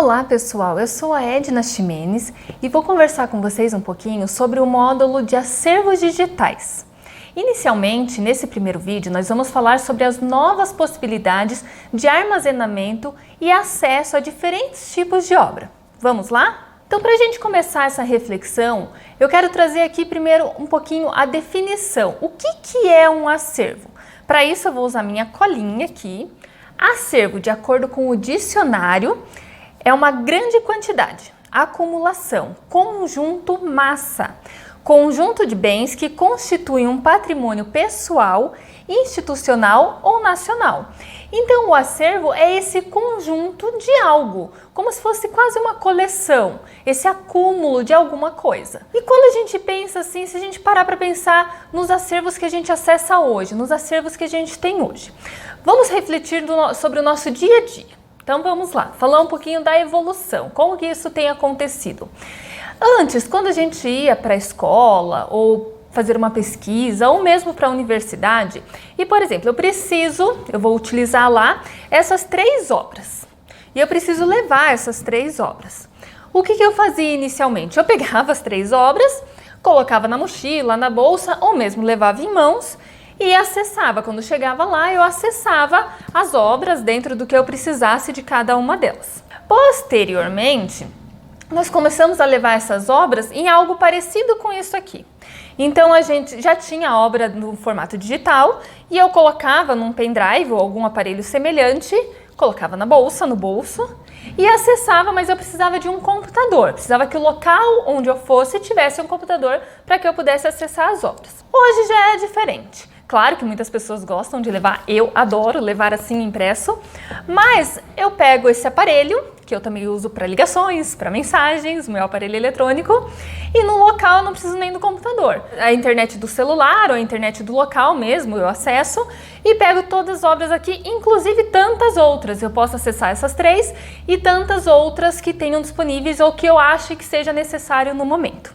Olá pessoal, eu sou a Edna Ximenes e vou conversar com vocês um pouquinho sobre o módulo de acervos digitais. Inicialmente, nesse primeiro vídeo, nós vamos falar sobre as novas possibilidades de armazenamento e acesso a diferentes tipos de obra. Vamos lá? Então, para a gente começar essa reflexão, eu quero trazer aqui primeiro um pouquinho a definição. O que é um acervo? Para isso, eu vou usar minha colinha aqui. Acervo, de acordo com o dicionário, é uma grande quantidade, acumulação, conjunto, massa, conjunto de bens que constituem um patrimônio pessoal, institucional ou nacional. Então, o acervo é esse conjunto de algo, como se fosse quase uma coleção, esse acúmulo de alguma coisa. E quando a gente pensa assim, se a gente parar para pensar nos acervos que a gente acessa hoje, nos acervos que a gente tem hoje, vamos refletir sobre o nosso dia a dia. Então vamos lá, falar um pouquinho da evolução, como que isso tem acontecido. Antes, quando a gente ia para a escola ou fazer uma pesquisa ou mesmo para a universidade, e por exemplo, eu vou utilizar lá essas 3 obras e eu preciso levar essas 3 obras. O que eu fazia inicialmente? Eu pegava as 3 obras, colocava na mochila, na bolsa ou mesmo levava em mãos e acessava. Quando chegava lá, eu acessava as obras dentro do que eu precisasse de cada uma delas. Posteriormente, nós começamos a levar essas obras em algo parecido com isso aqui. Então, a gente já tinha a obra no formato digital e eu colocava num pendrive ou algum aparelho semelhante, colocava na bolsa, no bolso e acessava, mas eu precisava de um computador. Precisava que o local onde eu fosse tivesse um computador para que eu pudesse acessar as obras. Hoje já é diferente. Claro que muitas pessoas gostam de levar, eu adoro levar assim impresso, mas eu pego esse aparelho, que eu também uso para ligações, para mensagens, meu aparelho eletrônico, e no local eu não preciso nem do computador. A internet do celular ou a internet do local mesmo eu acesso e pego todas as obras aqui, inclusive tantas outras. Eu posso acessar essas 3 e tantas outras que tenham disponíveis ou que eu ache que seja necessário no momento.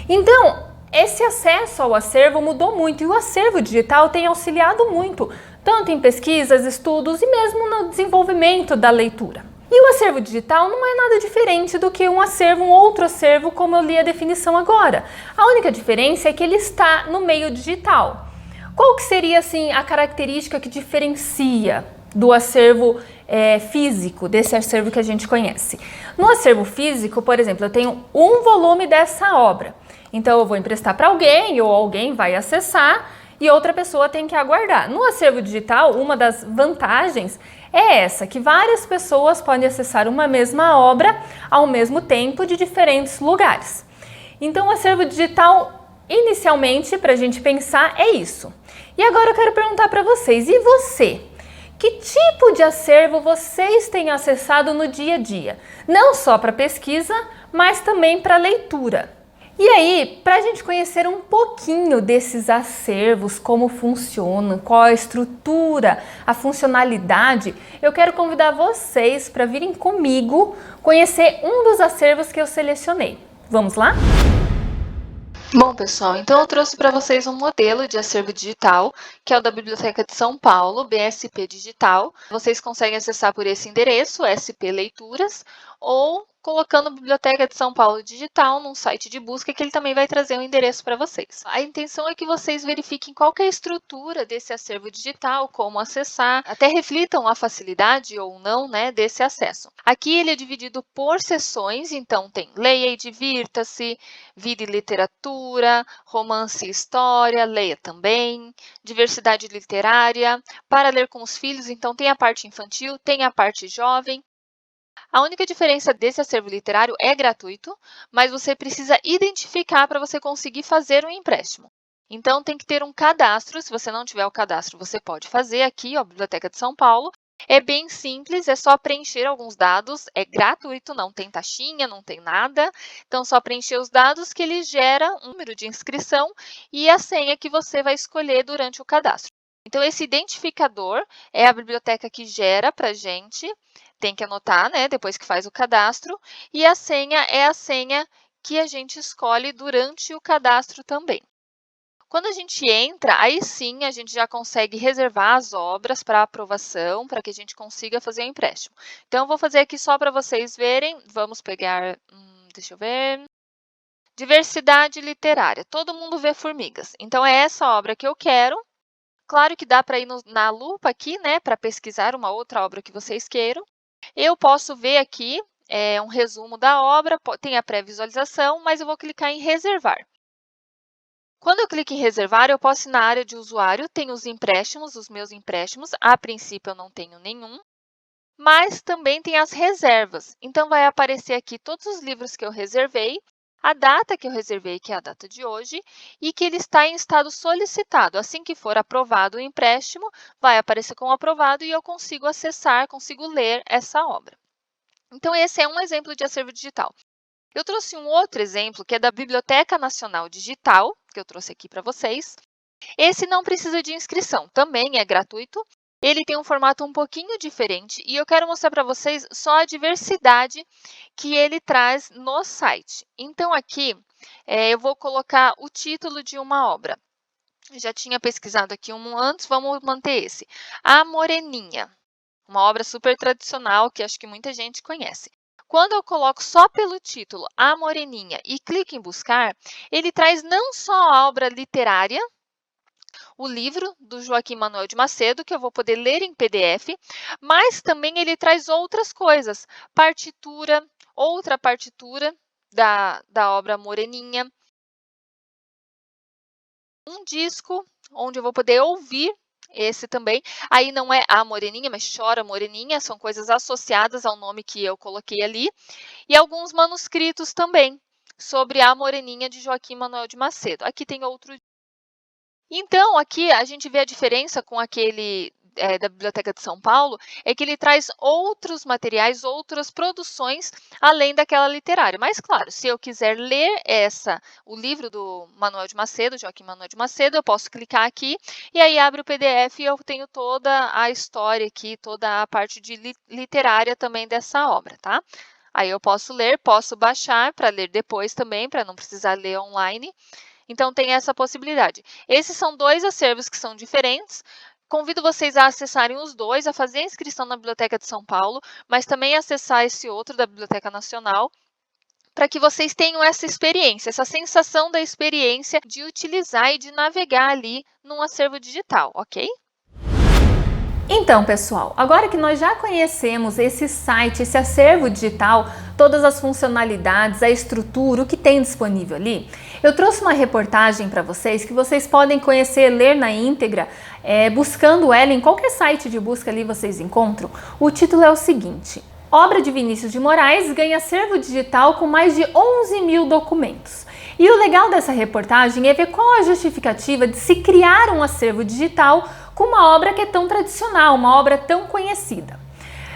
Então, esse acesso ao acervo mudou muito e o acervo digital tem auxiliado muito, tanto em pesquisas, estudos e mesmo no desenvolvimento da leitura. E o acervo digital não é nada diferente do que um outro acervo, como eu li a definição agora. A única diferença é que ele está no meio digital. Qual que seria assim a característica que diferencia do acervo físico, desse acervo que a gente conhece? No acervo físico, por exemplo, eu tenho um volume dessa obra. Então eu vou emprestar para alguém ou alguém vai acessar e outra pessoa tem que aguardar. No acervo digital, uma das vantagens é essa, que várias pessoas podem acessar uma mesma obra ao mesmo tempo de diferentes lugares. Então o acervo digital, inicialmente, para a gente pensar, é isso. E agora eu quero perguntar para vocês, e você? Que tipo de acervo vocês têm acessado no dia a dia? Não só para pesquisa, mas também para leitura. E aí, para a gente conhecer um pouquinho desses acervos, como funcionam, qual a estrutura, a funcionalidade, eu quero convidar vocês para virem comigo conhecer um dos acervos que eu selecionei. Vamos lá? Bom, pessoal, então eu trouxe para vocês um modelo de acervo digital, que é o da Biblioteca de São Paulo, BSP Digital. Vocês conseguem acessar por esse endereço, SP Leituras, ou colocando Biblioteca de São Paulo Digital num site de busca, que ele também vai trazer um endereço para vocês. A intenção é que vocês verifiquem qual que é a estrutura desse acervo digital, como acessar, até reflitam a facilidade ou não, né, desse acesso. Aqui ele é dividido por seções, então tem Leia e Divirta-se, Vida e Literatura, Romance e História, Leia também, Diversidade Literária, Para Ler com os Filhos, então tem a parte infantil, tem a parte jovem. A única diferença desse acervo literário é gratuito, mas você precisa identificar para você conseguir fazer um empréstimo. Então, tem que ter um cadastro. Se você não tiver o cadastro, você pode fazer aqui, ó, Biblioteca de São Paulo. É bem simples, é só preencher alguns dados, é gratuito, não tem taxinha, não tem nada. Então, só preencher os dados que ele gera um número de inscrição e a senha que você vai escolher durante o cadastro. Então, esse identificador é a biblioteca que gera para a gente, tem que anotar, né, depois que faz o cadastro, e a senha é a senha que a gente escolhe durante o cadastro também. Quando a gente entra, aí sim a gente já consegue reservar as obras para aprovação, para que a gente consiga fazer o empréstimo. Então, eu vou fazer aqui só para vocês verem. Vamos pegar, deixa eu ver. Diversidade literária. Todo mundo vê formigas. Então, é essa obra que eu quero. Claro que dá para ir na lupa aqui, né, para pesquisar uma outra obra que vocês queiram. Eu posso ver aqui um resumo da obra, tem a pré-visualização, mas eu vou clicar em reservar. Quando eu clico em reservar, eu posso ir na área de usuário, tem os empréstimos, os meus empréstimos. A princípio, eu não tenho nenhum, mas também tem as reservas. Então, vai aparecer aqui todos os livros que eu reservei, a data que eu reservei, que é a data de hoje, e que ele está em estado solicitado. Assim que for aprovado o empréstimo, vai aparecer como aprovado e eu consigo acessar, consigo ler essa obra. Então, esse é um exemplo de acervo digital. Eu trouxe um outro exemplo, que é da Biblioteca Nacional Digital, que eu trouxe aqui para vocês. Esse não precisa de inscrição, também é gratuito. Ele tem um formato um pouquinho diferente e eu quero mostrar para vocês só a diversidade que ele traz no site. Então, aqui eu vou colocar o título de uma obra. Eu já tinha pesquisado aqui um antes, vamos manter esse. A Moreninha, uma obra super tradicional que acho que muita gente conhece. Quando eu coloco só pelo título A Moreninha e clico em buscar, ele traz não só a obra literária, o livro do Joaquim Manuel de Macedo, que eu vou poder ler em PDF, mas também ele traz outras coisas, partitura, outra partitura da obra Moreninha, um disco onde eu vou poder ouvir esse também. Aí não é A Moreninha, mas Chora Moreninha, são coisas associadas ao nome que eu coloquei ali. E alguns manuscritos também, sobre A Moreninha de Joaquim Manuel de Macedo. Aqui tem outro. Então, aqui a gente vê a diferença com aquele da Biblioteca de São Paulo, é que ele traz outros materiais, outras produções, além daquela literária. Mas, claro, se eu quiser ler o livro do Manuel de Macedo, Joaquim Manuel de Macedo, eu posso clicar aqui e aí abre o PDF e eu tenho toda a história aqui, toda a parte de literária também dessa obra, tá? Aí eu posso ler, posso baixar para ler depois também, para não precisar ler online. Então, tem essa possibilidade. Esses são dois acervos que são diferentes. Convido vocês a acessarem os dois, a fazer a inscrição na Biblioteca de São Paulo, mas também acessar esse outro da Biblioteca Nacional, para que vocês tenham essa experiência, essa sensação da experiência de utilizar e de navegar ali num acervo digital, ok? Então, pessoal, agora que nós já conhecemos esse site, esse acervo digital, todas as funcionalidades, a estrutura, o que tem disponível ali, eu trouxe uma reportagem para vocês que vocês podem conhecer, ler na íntegra, buscando ela em qualquer site de busca ali vocês encontram. O título é o seguinte: Obra de Vinícius de Moraes ganha acervo digital com mais de 11 mil documentos. E o legal dessa reportagem é ver qual a justificativa de se criar um acervo digital com uma obra que é tão tradicional, uma obra tão conhecida.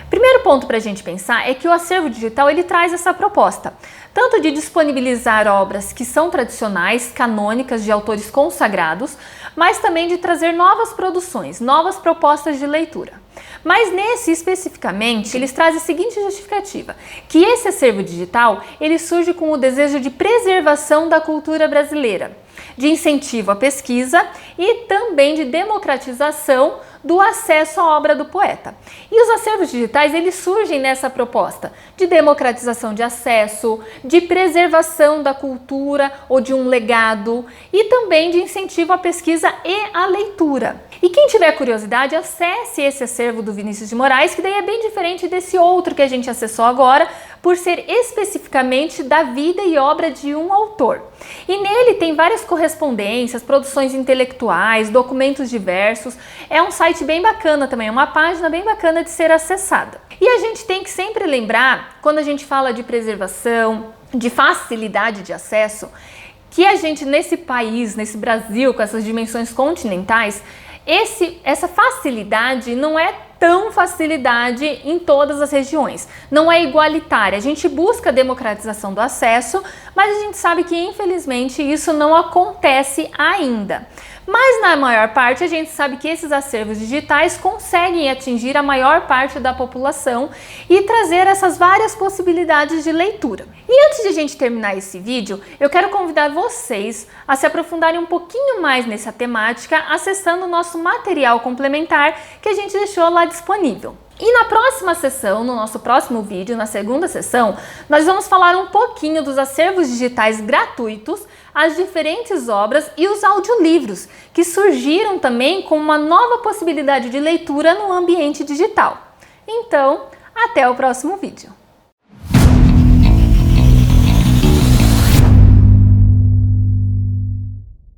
Primeiro ponto para a gente pensar é que o acervo digital ele traz essa proposta, tanto de disponibilizar obras que são tradicionais, canônicas, de autores consagrados, mas também de trazer novas produções, novas propostas de leitura. Mas nesse especificamente, eles trazem a seguinte justificativa, que esse acervo digital ele surge com o desejo de preservação da cultura brasileira, de incentivo à pesquisa e também de democratização do acesso à obra do poeta. E os acervos digitais, eles surgem nessa proposta de democratização de acesso, de preservação da cultura ou de um legado e também de incentivo à pesquisa e à leitura. E quem tiver curiosidade, acesse esse acervo do Vinícius de Moraes, que daí é bem diferente desse outro que a gente acessou agora, por ser especificamente da vida e obra de um autor. E nele tem várias correspondências, produções intelectuais, documentos diversos. É um site bem bacana também, é uma página bem bacana de ser acessada. E a gente tem que sempre lembrar, quando a gente fala de preservação, de facilidade de acesso, que a gente nesse país, nesse Brasil, com essas dimensões continentais, essa facilidade não é tão facilidade em todas as regiões, não é igualitária. A gente busca a democratização do acesso, mas a gente sabe que infelizmente isso não acontece ainda. Mas na maior parte a gente sabe que esses acervos digitais conseguem atingir a maior parte da população e trazer essas várias possibilidades de leitura. E antes de a gente terminar esse vídeo, eu quero convidar vocês a se aprofundarem um pouquinho mais nessa temática acessando o nosso material complementar que a gente deixou lá disponível. E na próxima sessão, no nosso próximo vídeo, na segunda sessão, nós vamos falar um pouquinho dos acervos digitais gratuitos, as diferentes obras e os audiolivros, que surgiram também como uma nova possibilidade de leitura no ambiente digital. Então, até o próximo vídeo!